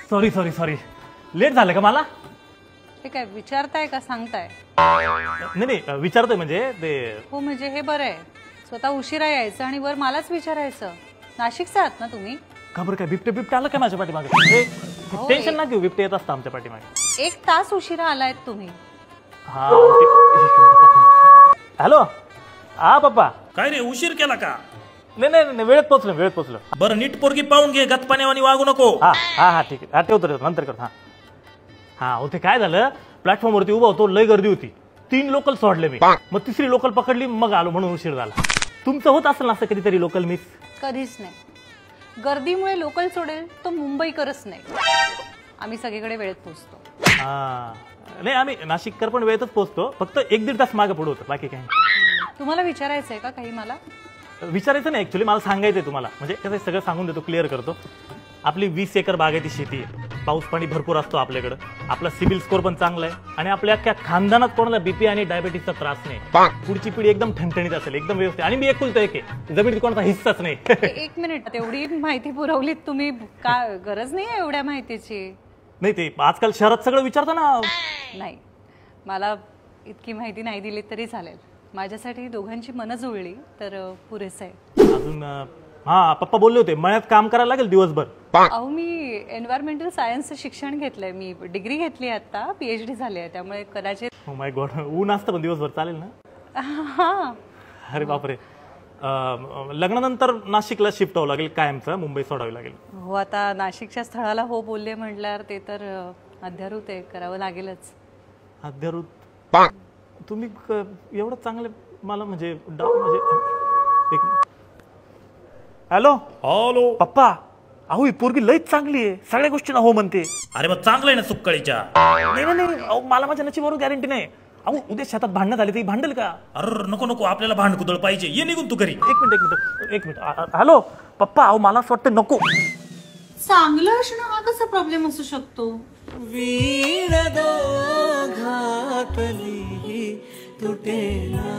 Sorry sorry sorry, late झालं का मला? ते काय विचारताय का सांगताय? नाही नाही, विचारतोय म्हणजे ते. हो म्हणजे हे बरं आहे, स्वतः उशिरा यायचं आणि वर मलाच विचारायचं. नाशिकचा आहात ना तुम्ही? का बरं, काय बिबटे बिबटे आलं काय माझ्या पाठीमागे? टेन्शन ना घेऊ, बिबटे येत असतं आमच्या पाठीमागे. 1 तास उशिरा आलायत तुम्ही. हा हॅलो, हा पप्पा. काय रे, उशीर केला का? नाही नाही नाही, वेळेत पोचलो. बरं, नीट पोरगी पाहून घे, गतपाण्यावानी वागू नको. हा हा हा ठीक आहे, हा ठेवतो नंतर करतो. हा होते काय झालं, प्लॅटफॉर्मवरती उभा होतो, लय गर्दी होती, 3 लोकल सोडले मी, मग 3री लोकल पकडली, मग आलो, म्हणून उशीर झाला. तुमचं होत असेल ना असं कधीतरी लोकल मिस? कधीच नाही. गर्दीमुळे लोकल सोडेल तो मुंबईकरच नाही, आम्ही सगळीकडे वेळेत पोहोचतो. हा नाही, आम्ही नाशिककर पण वेळेतच पोहोचतो, फक्त 1-1.5 तास मागे पुढे होतं, बाकी काही. तुम्हाला विचारायचंय का काही? मला विचारायचं नाही, ऍक्च्युली मला सांगायचंय तुम्हाला, म्हणजे कसं सगळं सांगून देतो, क्लिअर करतो. आपली 20 एकर बागायती शेती आहे, पाऊस पाणी भरपूर असतो आपल्याकडं, आपला सिबिल स्कोर पण चांगला आहे, आणि आपल्या अख्ख्या खानदानात कोणाला बीपी आणि डायबिटीसचा त्रास नाही. पुढची पिढी एकदम ठणठणीत असेल, एकदम व्यवस्थित, आणि मी एकुलता एक आहे, जमिनीत कोणाचा हिस्साच नाही. 1 मिनिट, तेवढी माहिती पुरवलीत तुम्ही, का गरज नाही आहे एवढ्या माहितीची? नाही, ते आजकाल शहरात सगळं विचारतं ना. नाही, मला इतकी माहिती नाही दिली तरी चालेल, माझ्यासाठी दोघांची मनं जुळली तर पुरेसं आहे. अजून हा, पप्पा बोलले होते मळ्यात काम करायला लागेल दिवसभर. अहो, मी एन्व्हायरमेंटल सायन्सचं शिक्षण घेतलंय, मी डिग्री घेतली आता, PhD झाली आहे, त्यामुळे कदाचित. ओ माय गॉड, ऊन असतं पण दिवसभर चालेल ना? हा. अरे बापरे. लग्नानंतर नाशिकला शिफ्ट व्हावं लागेल कायमचं, मुंबई सोडावी लागेल. हो, आता नाशिकच्या स्थळाला हो बोलले म्हटल्यावर ते तर अध्यारूत आहे, करावं लागेलच. अध्यारूत? तुम्ही एवढं चांगलं मला म्हणजे हॅलो हॅलो पप्पा, अहो ही पोरगी लईच चांगली आहे, सगळ्या गोष्टींना हो म्हणते. अरे मग चांगलं आहे ना सुक्कळीच्या. नाही नाही नाही, अहो मला माझ्या नशिबावर गॅरंटी नाही. अहो उद्या शेतात भांडणं झाली तर भांडेल का? अरे नको नको, आपल्याला भांडकुदळ पाहिजे, ये निघून तू घरी. एक मिनिट. हॅलो पप्पा, अहो मला असं वाटतं नको. चांगलं असणं हा कसा प्रॉब्लेम असू शकतो? वीण दोघातली तुटेना